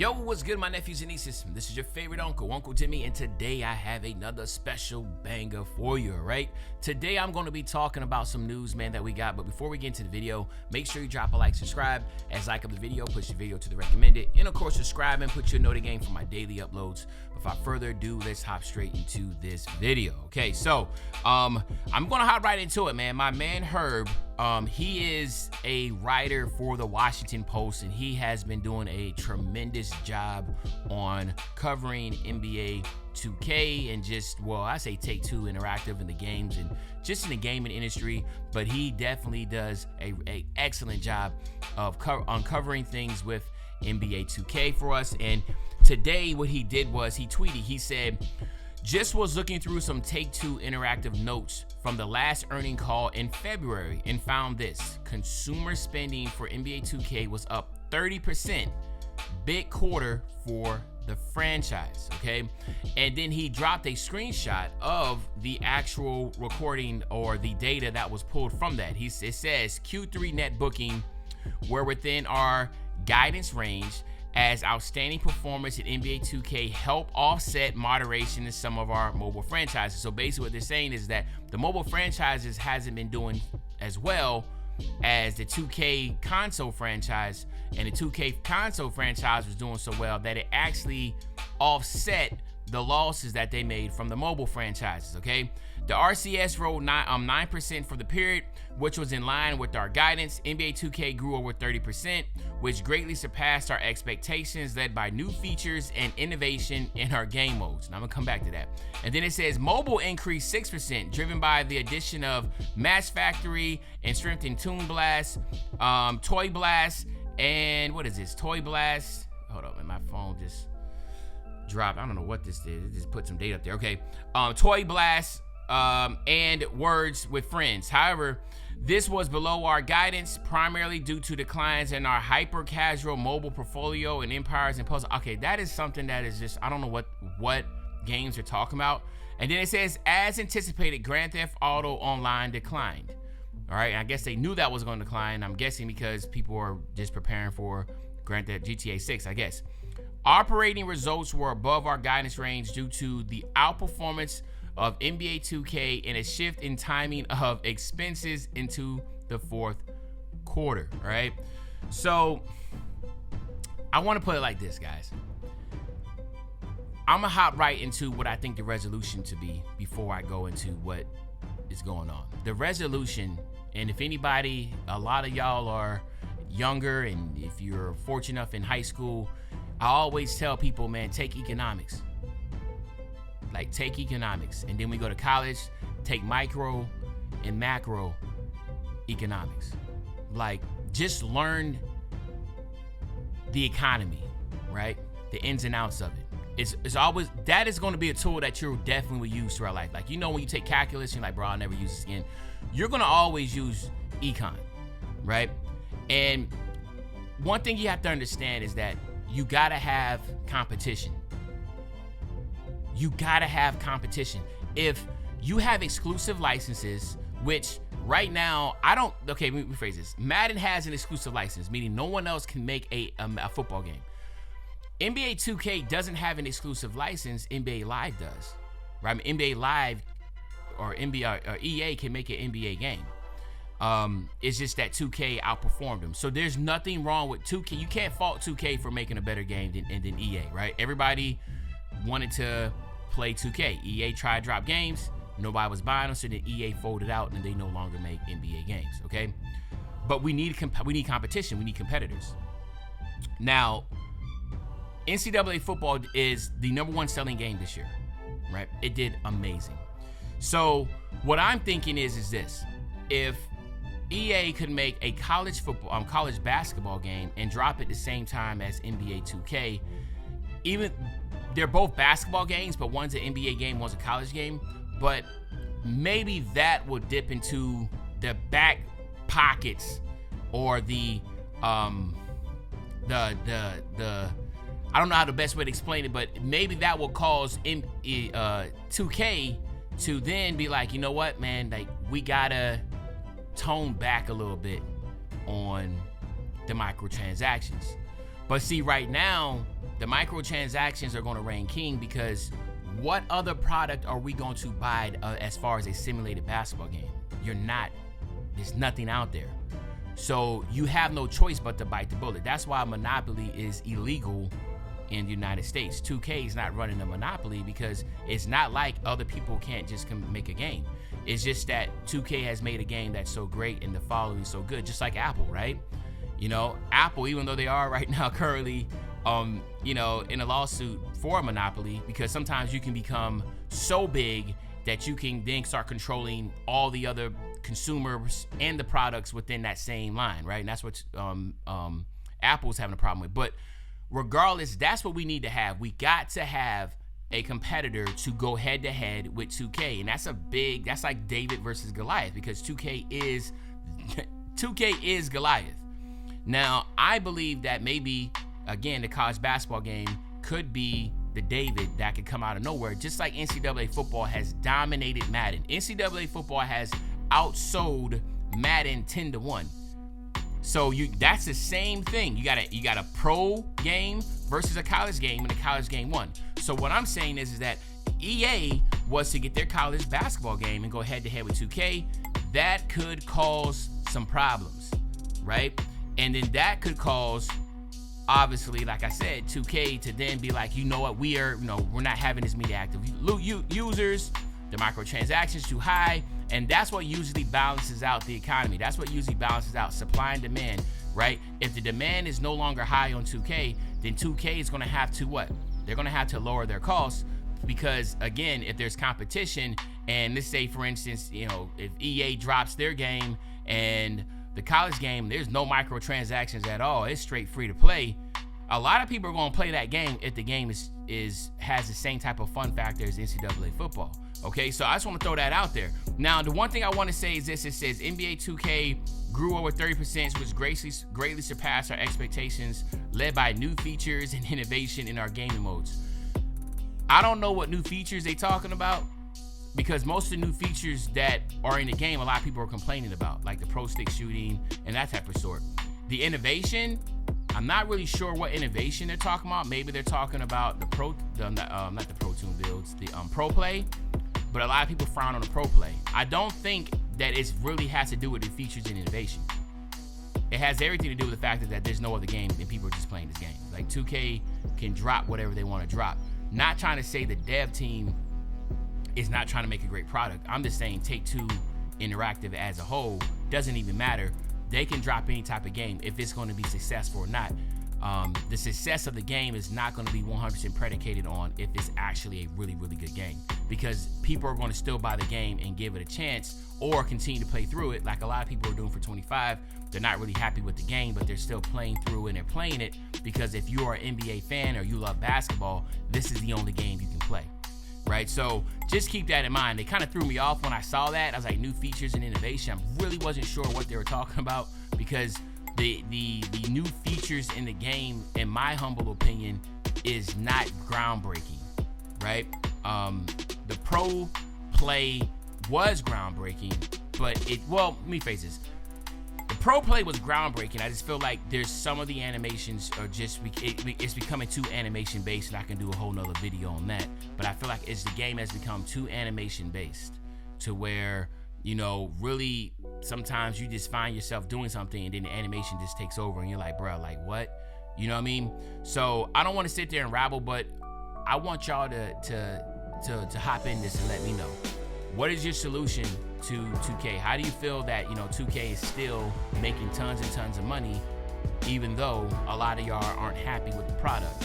Yo, what's good, my nephews and nieces? This is your favorite uncle, Uncle Timmy, and today I have another special banger for you, right? Today I'm going to be talking about some news, man, that we got, but before we get into the video, make sure you drop a like, subscribe, as like of the video, push the video to the recommended, and of course, subscribe and put your note again for my daily uploads. Without further ado, let's hop straight into this video. Okay, so I'm gonna hop right into it, man. My man Herb, he is a writer for the Washington Post, and he has been doing a tremendous job on covering NBA 2K and just, well, I say Take-Two Interactive in the games and just in the gaming industry, but he definitely does a excellent job of uncovering things with NBA 2K for us. And today what he did was he tweeted, he said, just was looking through some Take-Two Interactive notes from the last earning call in February and found this: consumer spending for NBA 2K was up 30%, big quarter for the franchise, okay? And then he dropped a screenshot of the actual recording or the data that was pulled from that. It says Q3 net booking were within our guidance range as outstanding performance in NBA 2K help offset moderation in some of our mobile franchises. So basically what they're saying is that the mobile franchises hasn't been doing as well as the 2K console franchise, and the 2K console franchise was doing so well that it actually offset the losses that they made from the mobile franchises, okay? The RCS rose 9% for the period, which was in line with our guidance. NBA 2K grew over 30%, which greatly surpassed our expectations, led by new features and innovation in our game modes. And I'm gonna come back to that. And then it says mobile increased 6%, driven by the addition of Match Factory and strengthened Toon Blast, Toy Blast, and what is this? Toy Blast. Hold up, and my phone just dropped. I don't know what this did. It just put some data up there. Okay, Toy Blast and Words with Friends. However, this was below our guidance, primarily due to declines in our hyper-casual mobile portfolio and Empires and Puzzles. Okay, that is something that is just, I don't know what games are talking about. And then it says, as anticipated, Grand Theft Auto Online declined. All right, and I guess they knew that was going to decline. I'm guessing because people are just preparing for Grand Theft GTA 6, I guess. Operating results were above our guidance range due to the outperformance of NBA 2K and a shift in timing of expenses into the fourth quarter, right? So I want to put it like this, guys. I'm gonna hop right into what I think the resolution to be before I go into what is going on. The resolution, and if anybody, a lot of y'all are younger, and if you're fortunate enough in high school, I always tell people, man, take economics. Like, take economics. And then we go to college, take micro and macro economics. Like, just learn the economy, right? The ins and outs of it. It's always, that is going to be a tool that you'll definitely use throughout life. Like, you know, when you take calculus, you're like, bro, I'll never use this again. You're going to always use econ, right? And one thing you have to understand is that you got to have competition. You gotta have competition. If you have exclusive licenses, which right now, okay, let me rephrase this. Madden has an exclusive license, meaning no one else can make a football game. NBA 2K doesn't have an exclusive license, NBA Live does, right? I mean, NBA Live or EA can make an NBA game. It's just that 2K outperformed them. So there's nothing wrong with 2K. You can't fault 2K for making a better game than EA, right? Everybody wanted to play 2K. EA tried to drop games, nobody was buying them, so then EA folded out and they no longer make NBA games, okay? But we need competition, we need competitors. Now, NCAA football is the #1 selling game this year, right? It did amazing. So what I'm thinking is this: if EA could make a college basketball game and drop it the same time as NBA 2K, even they're both basketball games, but one's an NBA game, one's a college game. But maybe that will dip into the back pockets or the I don't know how the best way to explain it, but maybe that will cause 2K to then be like, you know what, man, like, we gotta tone back a little bit on the microtransactions. But see, right now, the microtransactions are going to reign king because what other product are we going to buy as far as a simulated basketball game? There's nothing out there. So you have no choice but to bite the bullet. That's why Monopoly is illegal in the United States. 2K is not running a monopoly because it's not like other people can't just make a game. It's just that 2K has made a game that's so great and the following is so good, just like Apple, right? You know, Apple, even though they are right now currently, you know, in a lawsuit for a monopoly, because sometimes you can become so big that you can then start controlling all the other consumers and the products within that same line, right? And that's what Apple's having a problem with. But regardless, that's what we need to have. We got to have a competitor to go head to head with 2K. And that's like David versus Goliath, because 2K is Goliath. Now, I believe that maybe, again, the college basketball game could be the David that could come out of nowhere, just like NCAA football has dominated Madden. NCAA football has outsold Madden 10-1. So that's the same thing. You got a pro game versus a college game, and the college game won. So what I'm saying is that EA was to get their college basketball game and go head to head with 2K. That could cause some problems, right? And then that could cause, obviously, like I said, 2K to then be like, you know what, we're not having this many active users, the microtransactions too high, and that's what usually balances out the economy. That's what usually balances out supply and demand, right? If the demand is no longer high on 2K, then 2K is going to have to what? They're going to have to lower their costs, because again, if there's competition, and let's say for instance, you know, if EA drops their game and the college game, there's no microtransactions at all, it's straight free to play, a lot of people are going to play that game if the game has the same type of fun factor as NCAA football. Okay, so I just want to throw that out there. Now, the one thing I want to say is this: it says NBA 2K grew over 30%, which greatly surpassed our expectations, led by new features and innovation in our gaming modes. I don't know what new features they talking about, because most of the new features that are in the game, a lot of people are complaining about, like the pro stick shooting and that type of sort. The innovation, I'm not really sure what innovation they're talking about. Maybe they're talking about the not the Pro Tune builds, the Pro Play. But a lot of people frown on the Pro Play. I don't think that it really has to do with the features and innovation. It has everything to do with the fact that there's no other game and people are just playing this game. Like 2K can drop whatever they want to drop. Not trying to say the dev team is not trying to make a great product. I'm just saying Take-Two Interactive as a whole doesn't even matter. They can drop any type of game if it's going to be successful or not. The success of the game is not going to be 100% predicated on if it's actually a really, really good game, because people are going to still buy the game and give it a chance or continue to play through it, like a lot of people are doing for 25. They're not really happy with the game, but they're still playing through it, and they're playing it because if you are an NBA fan or you love basketball, this is the only game you can play, right? So just keep that in mind. They kind of threw me off when I saw that. I was like, new features and innovation. I really wasn't sure what they were talking about, because the new features in the game, in my humble opinion, is not groundbreaking, right? The Pro Play was groundbreaking, but let me phrase this. The Pro Play was groundbreaking. I just feel like there's some of the animations are just, it's becoming too animation based, and I can do a whole nother video on that. But I feel like the game has become too animation based to where, you know, really sometimes you just find yourself doing something and then the animation just takes over and you're like, bro, like what? You know what I mean? So I don't want to sit there and rabble, but I want y'all to hop in this and let me know. What is your solution to 2K? How do you feel that, you know, 2K is still making tons and tons of money, even though a lot of y'all aren't happy with the product,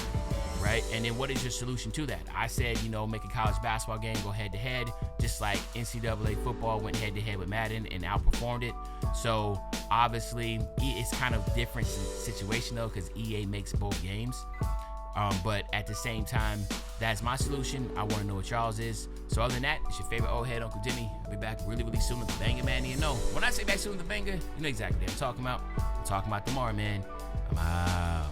right? And then what is your solution to that? I said, you know, make a college basketball game, go head to head, just like NCAA football went head to head with Madden and outperformed it. So obviously it's kind of different situation though, because EA makes both games. But at the same time, that's my solution. I want to know what y'all's is. So other than that, it's your favorite old head, Uncle Jimmy. I'll be back really, really soon with the banger, man. You know, when I say back soon with the banger, you know exactly what I'm talking about. I'm talking about tomorrow, man. I'm out.